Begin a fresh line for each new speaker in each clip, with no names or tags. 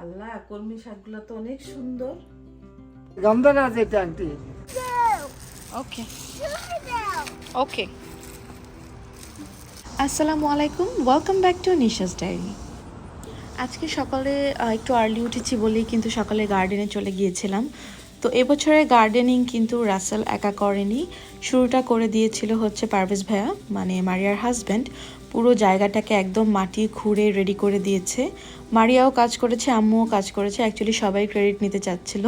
আল্লাহ, কলমি শাকগুলো তো অনেক সুন্দর।
গন্ধটা আছে এটা আন্টি।
ওকে ওকে। আসসালামু আলাইকুম, welcome back to Nisha's diary. আজকে সকালে একটু আর্লি উঠেছি বলেই কিন্তু সকালে গার্ডেনে চলে গিয়েছিলাম। তো এবছরে গার্ডেনিং কিন্তু রাসেল একা করেনি, শুরুটা করে দিয়েছিল হচ্ছে পারভেজ ভাইয়া, মানে মারিয়ার হাজব্যান্ড। পুরো জায়গাটাকে একদম মাটি খুঁড়ে রেডি করে দিয়েছে। মারিয়াও কাজ করেছে, আম্মুও কাজ করেছে, অ্যাকচুয়ালি সবাই ক্রেডিট নিতে চাচ্ছিল।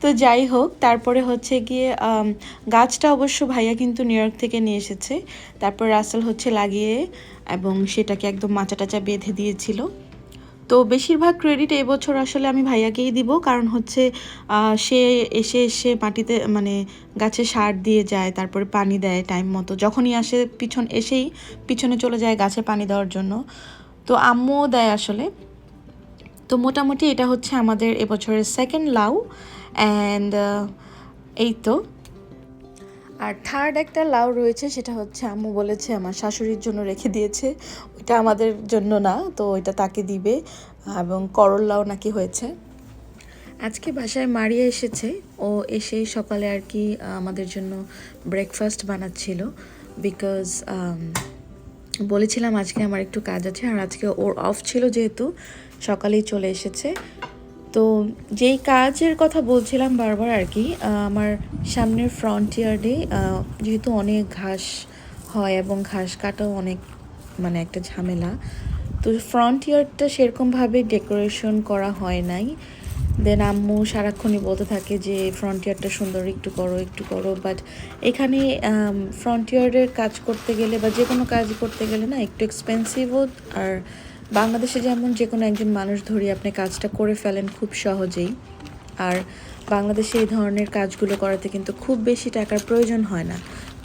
তো যাই হোক, তারপরে হচ্ছে গিয়ে গাছটা অবশ্য ভাইয়া কিন্তু নিউ ইয়র্ক থেকে নিয়ে এসেছে। তারপর রাসেল হচ্ছে লাগিয়ে এবং সেটাকে একদম মাচা টাচা বেঁধে দিয়েছিল। তো বেশিরভাগ ক্রেডিট এবছর আসলে আমি ভাইয়াকেই দিব, কারণ হচ্ছে সে এসে এসে মাটিতে মানে গাছে সার দিয়ে যায়, তারপরে পানি দেয় টাইম মতো, যখনই আসে এসেই পিছনে চলে যায় গাছে পানি দেওয়ার জন্য। তো আম্মুও দেয় আসলে। তো মোটামুটি এটা হচ্ছে আমাদের এবছরের সেকেন্ড লাউ অ্যান্ড এই তো। আর থার্ড একটা লাউ রয়েছে, সেটা হচ্ছে আম্মু বলেছে আমার শাশুড়ির জন্য রেখে দিয়েছে, ওইটা আমাদের জন্য না, তো ওইটা তাকে দিবে। এবং করল লাউ নাকি হয়েছে। আজকে বাসায় মারিয়া এসেছে, ও এসেই সকালে আর কি আমাদের জন্য ব্রেকফাস্ট বানাচ্ছিল, বিকজ বলেছিলাম আজকে আমার একটু কাজ আছে, আর আজকে ওর অফ ছিল যেহেতু সকালেই চলে এসেছে। তো যেই কাজের কথা বলছিলাম বারবার আর কি, আমার সামনের ফ্রন্ট ইয়ার্ডে যেহেতু অনেক ঘাস হয় এবং ঘাস কাটাও অনেক মানে একটা ঝামেলা, তো ফ্রন্ট ইয়ার্ডটা সেরকমভাবে ডেকোরেশন করা হয় নাই। দেন আম্মু সারাক্ষণই বলতে থাকে যে ফ্রন্ট ইয়ার্ডটা সুন্দর, একটু করো একটু করো। বাট এখানে ফ্রন্ট ইয়ার্ডের কাজ করতে গেলে বা যে কোনো কাজ করতে গেলে না একটু এক্সপেন্সিভও। আর বাংলাদেশে যেমন যে কোনো একজন মানুষ ধরি আপনি কাজটা করে ফেলেন খুব সহজেই, আর বাংলাদেশে এই ধরনের কাজগুলো করাতে কিন্তু খুব বেশি টাকার প্রয়োজন হয় না।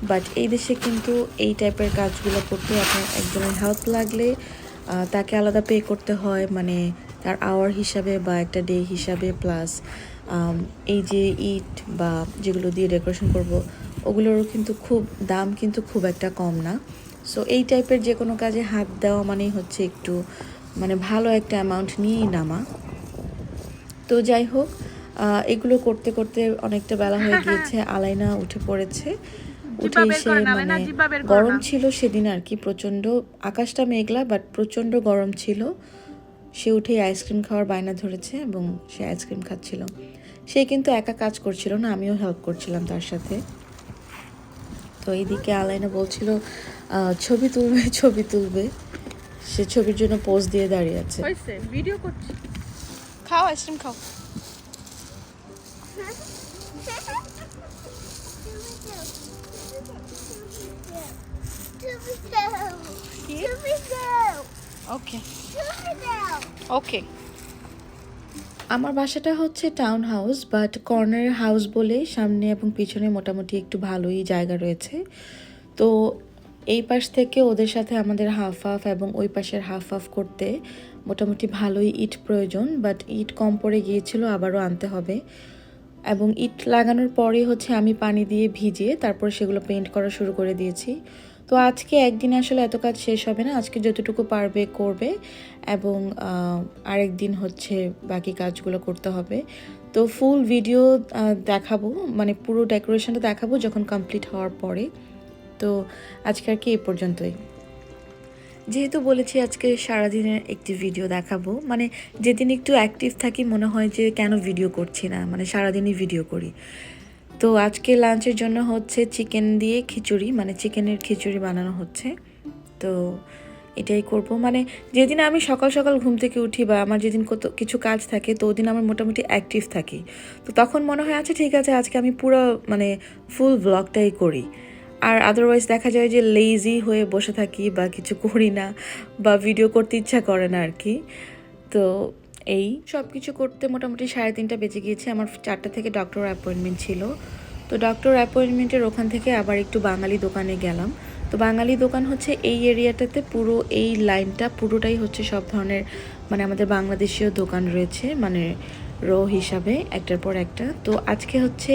বাট এই দেশে কিন্তু এই টাইপের কাজগুলো করতে আপনার একজনের হেল্প লাগলে তাকে আলাদা পে করতে হয়, মানে তার আওয়ার হিসাবে বা একটা ডে হিসাবে, প্লাস এই যে ইট বা যেগুলো দিয়ে ডেকোরেশন করব ওগুলোরও কিন্তু দাম কিন্তু খুব একটা কম না। সো এই টাইপের যে কোনো কাজে হাত দেওয়া মানেই হচ্ছে একটু মানে ভালো একটা অ্যামাউন্ট নিয়েই নামা। তো যাই হোক, এগুলো করতে করতে অনেকটা বেলা হয়ে গিয়েছে। আলাইনা উঠে পড়েছে, উঠে এসে মানে গরম ছিল সেদিন আর কি প্রচণ্ড, আকাশটা মেঘলা বাট প্রচণ্ড গরম ছিল। সে উঠে আইসক্রিম খাওয়ার বায়না ধরেছে এবং সে আইসক্রিম খাচ্ছিল। সে কিন্তু একা কাজ করছিল না, আমিও হেল্প করছিলাম তার সাথে। তো এইদিকে আলাইনা বলছিল ছবি তুলবে ছবি তুলবে, সে ছবির জন্য পোজ দিয়ে দাঁড়িয়ে আছে।
ভিডিও করছি।
খাও আইসক্রিম খাও। ওকে ওকে। আমার বাসাটা হচ্ছে town house, but corner house বলে সামনে এবং পিছনে মোটামুটি একটু ভালোই জায়গা রয়েছে। তো এই পাশ থেকে ওদের সাথে আমাদের হাফ হাফ এবং ওই পাশের হাফ হাফ করতে মোটামুটি ভালোই ইট প্রয়োজন, বাট ইট কম পড়ে গিয়েছিল, আবারও আনতে হবে। এবং ইট লাগানোর পরে হচ্ছে আমি পানি দিয়ে ভিজিয়ে তারপর সেগুলো পেইন্ট করা শুরু করে দিয়েছি। তো আজকে একদিনে আসলে এত কাজ শেষ হবে না, আজকে যতটুকু পারবে করবে এবং আরেকদিন হচ্ছে বাকি কাজগুলো করতে হবে। তো ফুল ভিডিও দেখাবো, মানে পুরো ডেকোরেশনটা দেখাবো যখন কমপ্লিট হওয়ার পরে। তো আজকে আর কি এই পর্যন্তই। যেহেতু বলেছি আজকে সারাদিনের একটি ভিডিও দেখাবো, মানে যেদিন একটু অ্যাক্টিভ থাকি মনে হয় যে কেন ভিডিও করছি না, মানে সারাদিনই ভিডিও করি। তো আজকে লাঞ্চের জন্য হচ্ছে চিকেন দিয়ে খিচুড়ি, মানে চিকেনের খিচুড়ি বানানো হচ্ছে। তো এটাই করব, মানে যেদিন আমি সকাল সকাল ঘুম থেকে উঠি বা আমার যেদিন কিছু কাজ থাকে তো ওদিন আমার মোটামুটি অ্যাক্টিভ থাকি। তো তখন মনে হয় আচ্ছা ঠিক আছে আজকে আমি পুরো মানে ফুল ব্লগটাই করি। আর আদারওয়াইজ দেখা যায় যে লেজি হয়ে বসে থাকি বা কিছু করি না বা ভিডিও করতে ইচ্ছা করে না আর কি। তো এই সব কিছু করতে মোটামুটি 3:30 বেজে গিয়েছে। আমার 4টা থেকে ডক্টর অ্যাপয়েন্টমেন্ট ছিল। তো ডক্টর অ্যাপয়েন্টমেন্টের ওখান থেকে আবার একটু বাঙালি দোকানে গেলাম। তো বাঙালি দোকান হচ্ছে এই এরিয়াটাতে, পুরো এই লাইনটা পুরোটাই হচ্ছে সব ধরনের মানে আমাদের বাংলাদেশীয় দোকান রয়েছে, মানে রো হিসাবে একটার পর একটা। তো আজকে হচ্ছে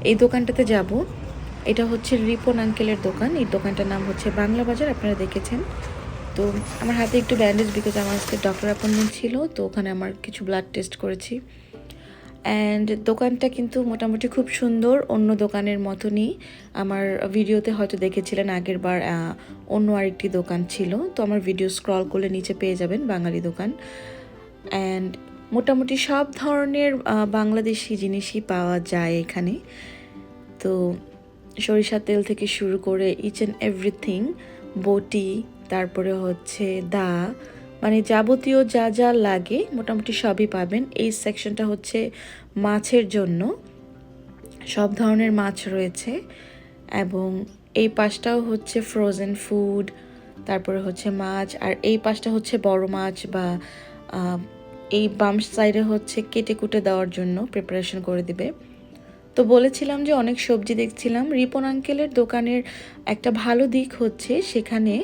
এই দোকানটাতে যাব। এটা হচ্ছে রিপন আঙ্কেলের দোকান, এই দোকানটার নাম হচ্ছে বাংলা বাজার, আপনারা দেখেছেন। তো আমার হাতে একটু ব্যান্ডেজ, বিকজ আমার আজকে ডক্টর অ্যাপয়েন্টমেন্ট ছিল, তো ওখানে আমার কিছু ব্লাড টেস্ট করেছি। অ্যান্ড দোকানটা কিন্তু মোটামুটি খুব সুন্দর, অন্য দোকানের মতনই। আমার ভিডিওতে হয়তো দেখেছিলেন আগের বার অন্য আরেকটি দোকান ছিল, তো আমার ভিডিও স্ক্রল করলে নিচে পেয়ে যাবেন বাঙালি দোকান। অ্যান্ড মোটামুটি সব ধরনের বাংলাদেশি জিনিসই পাওয়া যায় এখানে। তো সরিষার তেল থেকে শুরু করে ইচ অ্যান্ড এভরিথিং, বটি, তারপরে হচ্ছে দা, মানে যাবতীয় যা যা লাগে মোটামুটি সবই পাবেন। এই সেকশনটা হচ্ছে মাছের জন্য, সব ধরনের মাছ রয়েছে। এবং এই পাশটাও হচ্ছে ফ্রোজেন ফুড, তারপরে হচ্ছে মাছ, আর এই পাশটা হচ্ছে বড় মাছ বা এই বাম সাইডে হচ্ছে কেটে কুটে দেওয়ার জন্য প্রিপারেশন করে দিবে। তো বলেছিলাম যে অনেক সবজি দেখছিলাম। রিপন আঙ্কেলের দোকানের একটা ভালো দিক হচ্ছে সেখানে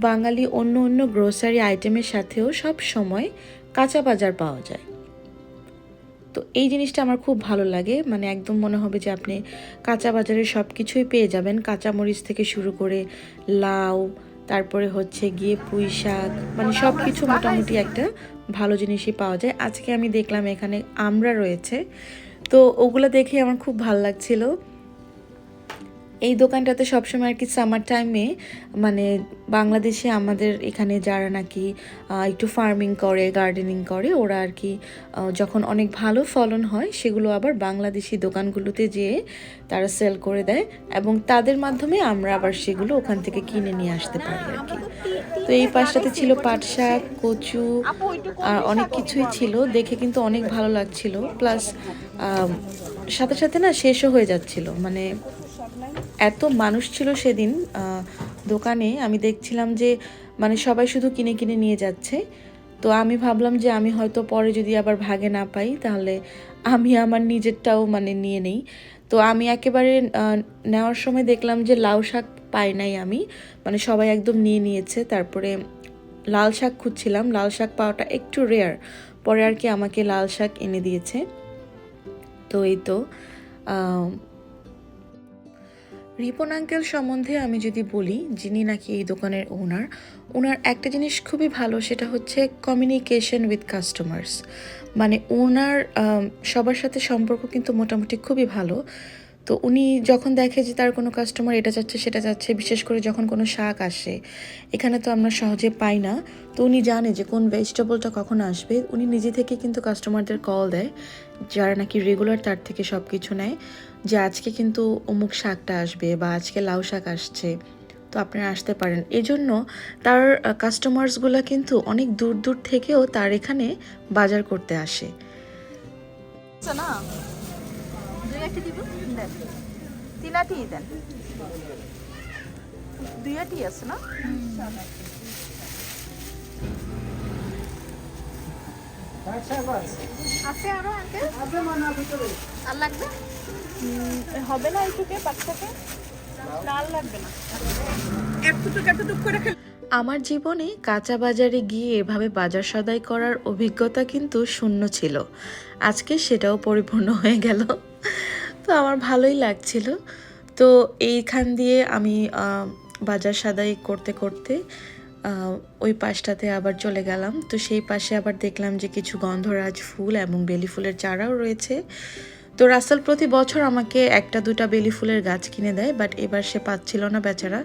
বাঙালি অন্য অন্য গ্রোসারি আইটেমের সাথেও সব সময় কাঁচা বাজার পাওয়া যায়। তো এই জিনিসটা আমার খুব ভালো লাগে, মানে একদম মনে হবে যে আপনি কাঁচা বাজারে সব কিছুই পেয়ে যাবেন, কাঁচামরিচ থেকে শুরু করে লাউ, তারপরে হচ্ছে গিয়ে পুঁই শাক, মানে সব কিছু মোটামুটি একটা ভালো জিনিসই পাওয়া যায়। আজকে আমি দেখলাম এখানে আমড়া রয়েছে, তো ওগুলো দেখে আমার খুব ভালো লাগছিল। এই দোকানটাতে সবসময় আর কি সামার টাইমে, মানে বাংলাদেশে আমাদের এখানে যারা নাকি একটু ফার্মিং করে, গার্ডেনিং করে, ওরা আর কি যখন অনেক ভালো ফলন হয় সেগুলো আবার বাংলাদেশি দোকানগুলোতে যেয়ে তারা সেল করে দেয়, এবং তাদের মাধ্যমে আমরা আবার সেগুলো ওখান থেকে কিনে নিয়ে আসতে পারি আর কি। তো এই পাশটাতে ছিল পাট শাক, কচু, আর অনেক কিছুই ছিল, দেখে কিন্তু অনেক ভালো লাগছিল। প্লাস সাথে সাথে না শেষও হয়ে যাচ্ছিল, মানে এত মানুষ ছিল সেদিন দোকানে। আমি দেখছিলাম যে মানে সবাই শুধু কিনে কিনে নিয়ে যাচ্ছে। তো আমি ভাবলাম যে আমি হয়তো পরে যদি আবার ভাগে না পাই তাহলে আমি আমার নিজেরটাও মানে নিয়ে নেই। তো আমি একেবারে নেওয়ার সময় দেখলাম যে লাউ শাক পাই নাই আমি, মানে সবাই একদম নিয়ে নিয়েছে। তারপরে লাল শাক খুঁজছিলাম, লাল শাক পাওয়াটা একটু রেয়ার, পরে আর কি আমাকে লাল শাক এনে দিয়েছে। তো এই তো রিপন আঙ্কেল সম্বন্ধে আমি যদি বলি, যিনি নাকি এই দোকানের ওনার একটা জিনিস খুবই ভালো, সেটা হচ্ছে কমিউনিকেশন উইথ কাস্টমার্স। মানে ওনার সবার সাথে সম্পর্ক কিন্তু মোটামুটি খুবই ভালো। তো উনি যখন দেখে যে তার কোনো কাস্টমার এটা চাচ্ছে সেটা চাচ্ছে, বিশেষ করে যখন কোনো শাক আসে, এখানে তো আমরা সহজে পাই না, তো উনি জানে যে কোন ভেজিটেবলটা কখন আসবে, উনি নিজে থেকে কিন্তু কাস্টমারদের কল দেয় যারা নাকি রেগুলার তার থেকে সব কিছু নেয়, যে আজকে কিন্তু অমুক শাকটা আসবে বা আজকে লাউ শাক আসছে, তো আপনারা আসতে পারেন। এজন্য তার কাস্টমার্সগুলো কিন্তু অনেক দূর দূর থেকেও তার এখানে বাজার করতে আসে।
না দুই আটি দিব, দেন 3 আটি দেন, 2 আটি আছে না? আছে আরো আঙ্কেল? আর লাগবে? হবে না এইটুকে বাচ্চাকে? লাল লাগবে না, এতটুকু করে খেলে।
আমার জীবনে কাঁচা বাজারে গিয়ে এভাবে বাজার সদাই করার অভিজ্ঞতা কিন্তু শূন্য ছিল, আজকে সেটাও পরিপূর্ণ হয়ে গেল। তো আমার ভালোই লাগছিল। তো এইখান দিয়ে আমি বাজার সদাই করতে করতে ওই পাশটাতে আবার চলে গেলাম। তো সেই পাশে আবার দেখলাম যে কিছু গন্ধরাজ ফুল এবং বেলি ফুলের চারাও রয়েছে। তো রাসেল প্রতি বছর আমাকে 1-2টা বেলি ফুলের গাছ কিনে দেয়, বাট এবার সে পাচ্ছিল না বেচারা।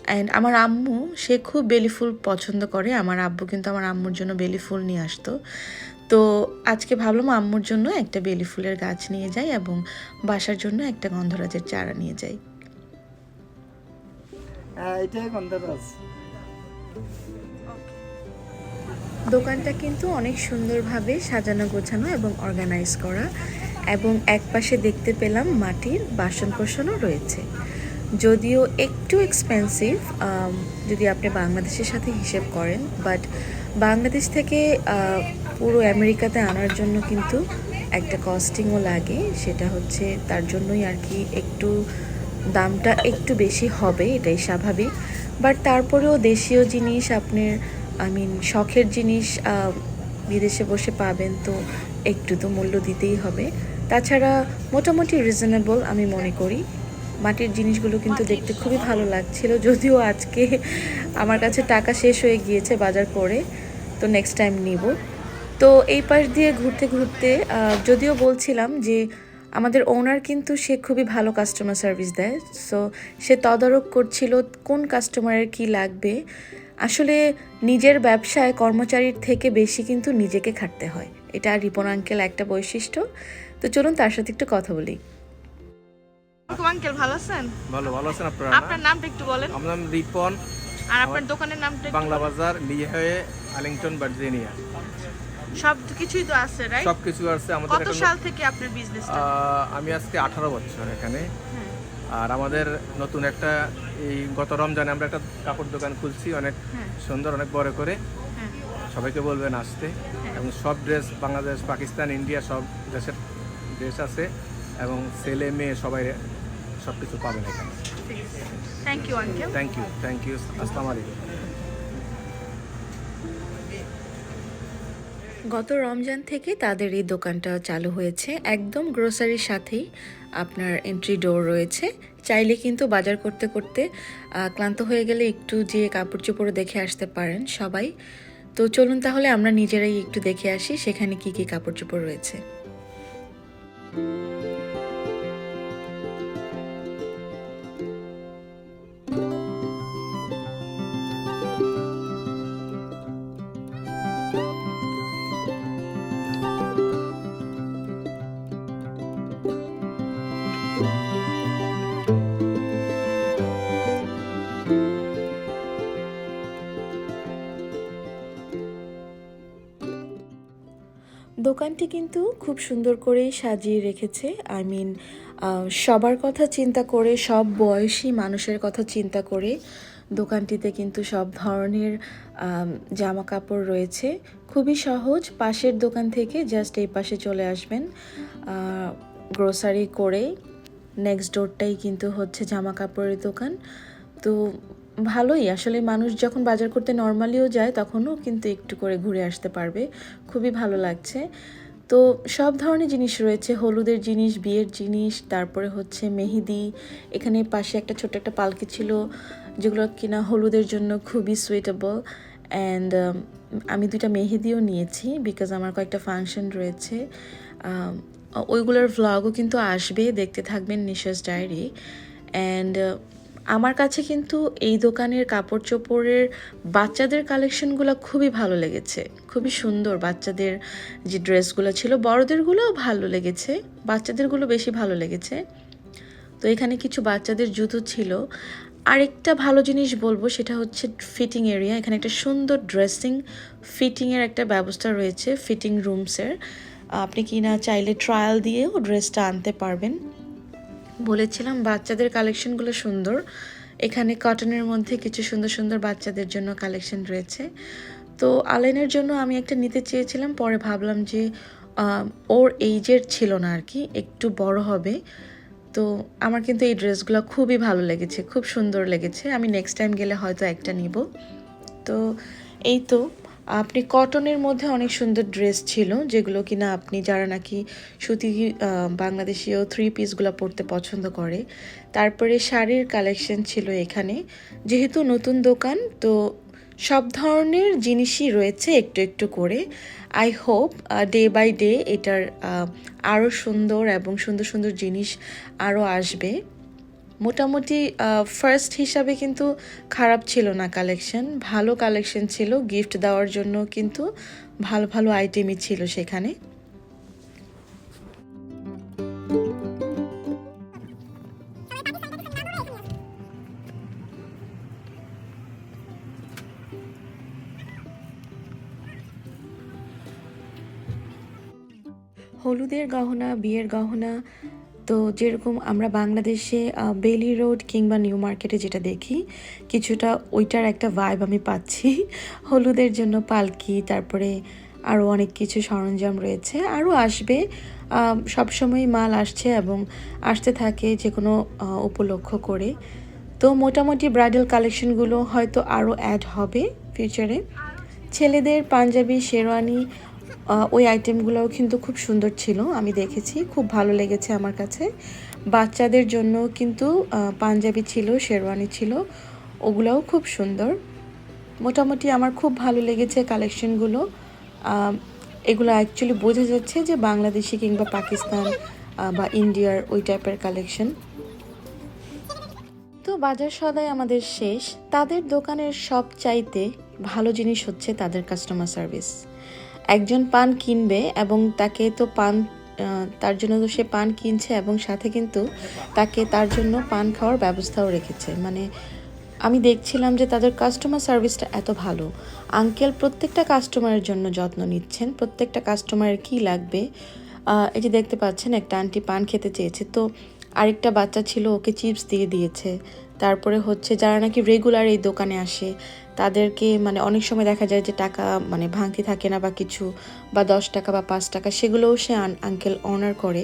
অ্যান্ড আমার আম্মু, সে খুব বেলি ফুল পছন্দ করে, আমার আব্বু কিন্তু আমার আম্মুর জন্য বেলি ফুল নিয়ে আসতো। তো আজকে ভাবলাম আম্মুর জন্য একটা বেলি ফুলের গাছ নিয়ে যাই এবং বাসার জন্য একটা গন্ধরাজের চারা নিয়ে যাই।
এটাই গন্ধরাজ।
দোকানটা কিন্তু অনেক সুন্দরভাবে সাজানো গোছানো এবং অর্গানাইজ করা, এবং একপাশে দেখতে পেলাম মাটির বাসন কোসনও রয়েছে, যদিও একটু এক্সপেন্সিভ যদি আপনি বাংলাদেশের সাথে হিসেব করেন, বাট বাংলাদেশ থেকে পুরো আমেরিকাতে আনার জন্য কিন্তু একটা কস্টিংও লাগে, সেটা হচ্ছে তার জন্যই আর কি একটু দামটা একটু বেশি হবে, এটাই স্বাভাবিক। বাট তারপরেও দেশীয় জিনিস আপনার শখের জিনিস বিদেশে বসে পাবেন, তো একটু তো মূল্য দিতেই হবে। তাছাড়া মোটামুটি রিজনেবল আমি মনে করি, মাটির জিনিসগুলো কিন্তু দেখতে খুবই ভালো লাগছিল, যদিও আজকে আমার কাছে টাকা শেষ হয়ে গিয়েছে বাজার করে, তো নেক্সট টাইম নিব। তো এই পাশ দিয়ে ঘুরতে ঘুরতে যদিও বলছিলাম যে আমাদের ওনার কিন্তু সে খুবই ভালো কাস্টমার সার্ভিস দেয়, সো সে তদারক করছিল কোন কাস্টমারের কি লাগবে। আসলে নিজের ব্যবসায় কর্মচারীর থেকে বেশি কিন্তু নিজেকে খাটতে হয়, এটা রিপন আঙ্কেল একটা বৈশিষ্ট্য। তো চলুন তার সাথে একটু কথা বলি।
আঙ্কেল ভালো আছেন?
ভালো আছেন আপনারা?
আপনার নামটা একটু বলেন।
আমার নাম রিপন।
আর আপনার দোকানের নামটা একটু
বাংলা
বলেন।
বাজার, লিহয়ে, আর্লিংটন, ভার্জিনিয়া।
সব কিছুই তো আছে, রাইট?
সবকিছু আছে আমাদের।
কত সাল থেকে আপনার বিজনেসটা?
আমি আজকে 18 বছর এখানে। আর আমাদের নতুন একটা এই গত রমজানে আমরা একটা কাপড় দোকান খুলছি, অনেক সুন্দর, অনেক বড় করে। সবাইকে বলবেন আসতে। এবং সব ড্রেস বাংলাদেশ, পাকিস্তান, ইন্ডিয়া সব দেশের ড্রেস আছে, এবং ছেলে মেয়ে সবাই সব কিছু পাবেন এখানে।
Thank you uncle.
Thank you. আসসালামু আলাইকুম।
গত রমজান থেকে তাদের এই দোকানটা চালু হয়েছে, একদম গ্রোসারির সাথেই আপনার এন্ট্রি ডোর রয়েছে। চাইলে কিন্তু বাজার করতে করতে ক্লান্ত হয়ে গেলে একটু যে কাপড় চোপড় দেখে আসতে পারেন সবাই। তো চলুন তাহলে আমরা নিজেরাই একটু দেখে আসি সেখানে কি কি কাপড় চোপড় রয়েছে। দোকানটি কিন্তু খুব সুন্দর করেই সাজিয়ে রেখেছে। আই মিন সবার কথা চিন্তা করে, সব বয়সী মানুষের কথা চিন্তা করে দোকানটিতে কিন্তু সব ধরনের জামা কাপড় রয়েছে। খুবই সহজ, পাশের দোকান থেকে জাস্ট এই পাশে চলে আসবেন, গ্রোসারি করে নেক্সট ডোরটাই কিন্তু হচ্ছে জামা কাপড়ের দোকান। তো ভালোই, আসলে মানুষ যখন বাজার করতে নর্মালিও যায় তখনও কিন্তু একটু করে ঘুরে আসতে পারবে, খুবই ভালো লাগছে। তো সব ধরনের জিনিস রয়েছে, হলুদের জিনিস, বিয়ের জিনিস, তারপরে হচ্ছে মেহেদি। এখানে পাশে একটা ছোট একটা পালকি ছিল যেগুলো কিনা হলুদের জন্য খুবই সুইটেবল। অ্যান্ড আমি 2টা মেহেদিও নিয়েছি বিকজ আমার কয়েকটা ফাংশন রয়েছে। ওইগুলোর ভ্লগও কিন্তু আসবে, দেখতে থাকবেন নিশাস ডায়েরি। অ্যান্ড আমার কাছে কিন্তু এই দোকানের কাপড় চোপড়ের বাচ্চাদের কালেকশনগুলো খুবই ভালো লেগেছে, খুবই সুন্দর। বাচ্চাদের যে ড্রেসগুলো ছিল, বড়দেরগুলোও ভালো লেগেছে, বাচ্চাদেরগুলো বেশি ভালো লেগেছে। তো এখানে কিছু বাচ্চাদের জুতো ছিল। আরেকটা ভালো জিনিস বলবো সেটা হচ্ছে ফিটিং এরিয়া। এখানে একটা সুন্দর ড্রেসিং ফিটিংয়ের একটা ব্যবস্থা রয়েছে, ফিটিং রুমসের। আপনি কি না চাইলে ট্রায়াল দিয়েও ড্রেসটা আনতে পারবেন। বলেছিলাম বাচ্চাদের কালেকশনগুলো সুন্দর, এখানে কটনের মধ্যে কিছু সুন্দর সুন্দর বাচ্চাদের জন্য কালেকশন রয়েছে। তো আলেনের জন্য আমি একটা নিতে চেয়েছিলাম, পরে ভাবলাম যে ওর এইজের ছিল না আর কি, একটু বড় হবে। তো আমার কিন্তু এই ড্রেসগুলো খুবই ভালো লেগেছে, খুব সুন্দর লেগেছে। আমি নেক্সট টাইম গেলে হয়তো একটা নিব। তো এই তো আপনি কটনের মধ্যে অনেক সুন্দর ড্রেস ছিল যেগুলো কিনা আপনি যারা নাকি সুতি বাংলাদেশীয় 3 পিসগুলো পরতে পছন্দ করে। তারপরে শাড়ির কালেকশন ছিল এখানে, যেহেতু নতুন দোকান তো সব ধরনের জিনিসই রয়েছে একটু একটু করে। I hope day by day এটার আরও সুন্দর এবং সুন্দর সুন্দর জিনিস আরও আসবে। মোটামুটি ফার্স্ট হিসাবে কিন্তু খারাপ ছিল না কালেকশন, ভালো কালেকশন ছিল। গিফট দেওয়ার জন্য কিন্তু ভালো ভালো আইটেমই ছিল সেখানে। হলুদের গহনা, বিয়ের গহনা, তো যেরকম আমরা বাংলাদেশে বেলি রোড কিংবা নিউ মার্কেটে যেটা দেখি কিছুটা ওইটার একটা ভাইব আমি পাচ্ছি। হলুদের জন্য পালকি, তারপরে আরও অনেক কিছু সরঞ্জাম রয়েছে, আরও আসবে। সবসময় মাল আসছে এবং আসতে থাকে যে কোনো উপলক্ষ করে। তো মোটামুটি ব্রাইডাল কালেকশনগুলো হয়তো আরও অ্যাড হবে ফিউচারে। ছেলেদের পাঞ্জাবি, শেরওয়ানি ওই আইটেমগুলোও কিন্তু খুব সুন্দর ছিল, আমি দেখেছি, খুব ভালো লেগেছে আমার কাছে। বাচ্চাদের জন্য কিন্তু পাঞ্জাবি ছিল, শেরওয়ানি ছিল, ওগুলোও খুব সুন্দর। মোটামুটি আমার খুব ভালো লেগেছে কালেকশনগুলো। এগুলো অ্যাকচুয়ালি বোঝা যাচ্ছে যে বাংলাদেশি কিংবা পাকিস্তান বা ইন্ডিয়ার ওই টাইপের কালেকশন। তো বাজার সদাই আমাদের শেষ। তাদের দোকানের সব চাইতে ভালো জিনিস হচ্ছে তাদের কাস্টমার সার্ভিস। একজন পান কিনবে এবং তাকে তো পান, তার জন্য তো সে পান কিনছে এবং সাথে কিন্তু তাকে তার জন্য পান খাওয়ার ব্যবস্থাও রেখেছে। মানে আমি দেখছিলাম যে তাদের কাস্টমার সার্ভিসটা এত ভালো। আঙ্কেল প্রত্যেকটা কাস্টমারের জন্য যত্ন নিচ্ছেন, প্রত্যেকটা কাস্টমারের কী লাগবে। এই যে দেখতে পাচ্ছেন একটা আন্টি পান খেতে চেয়েছে, তো আরেকটা বাচ্চা ছিল, ওকে চিপস দিয়ে দিয়েছে। তারপরে হচ্ছে যারা নাকি রেগুলার এই দোকানে আসে তাদেরকে মানে অনেক সময় দেখা যায় যে টাকা মানে ভাঙতি থাকে না বা কিছু, বা 10 টাকা বা 5 টাকা, সেগুলোও সে আঙ্কেল অনার করে।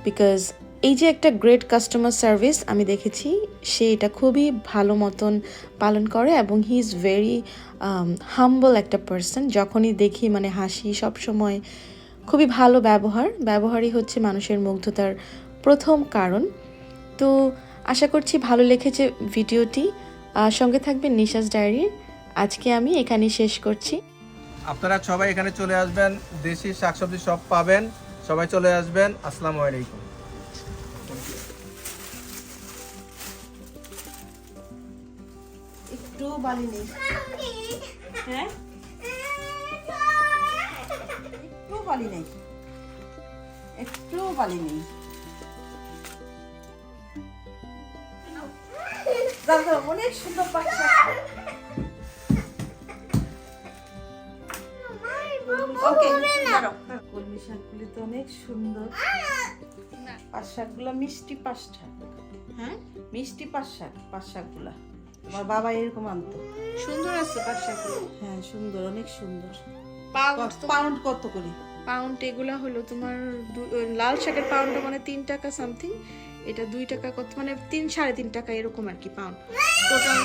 বিকজ এই যে একটা গ্রেট কাস্টমার সার্ভিস আমি দেখেছি, সে এটা খুবই ভালো মতন পালন করে এবং হি ইজ ভেরি হাম্বল একটা পার্সন। যখনই দেখি মানে হাসি, সবসময় খুবই ভালো ব্যবহারই হচ্ছে মানুষের মুগ্ধতার প্রথম কারণ। তো আশা করছি ভালো লেগেছে ভিডিওটি। সঙ্গে থাকবেন নিশাস ডায়েরির। আজকে আমি এখানেই শেষ করছি।
আপনারা সবাই এখানে চলে আসবেন, দেশি শাকসবজি সব পাবেন, সবাই চলে আসবেন। আসসালামু আলাইকুম।
একটু বালি নেই, হ্যাঁ একটু বালি নেই, একটু বালি নেই। অনেক সুন্দর বাচ্চা। কলমি শাকগুলি তো অনেক সুন্দর। পাঁচ শাকগুলো মিষ্টি পাঁচ শাক, হ্যাঁ মিষ্টি পাঁচ শাকগুলা আমার বাবা এরকম আনতো।
সুন্দর আছে পাঁচ শাকগুলো।
হ্যাঁ সুন্দর, অনেক সুন্দর।
পাউন্ড
কত করে?
পাউন্ড এগুলা হলো তোমার লাল শাকের পাউন্ডটা মানে 3 টাকা সামথিং, এটা 2 টাকা কত মানে 3 সাড়ে 3 টাকা এরকম আর কি পাউন্ড টোটাল।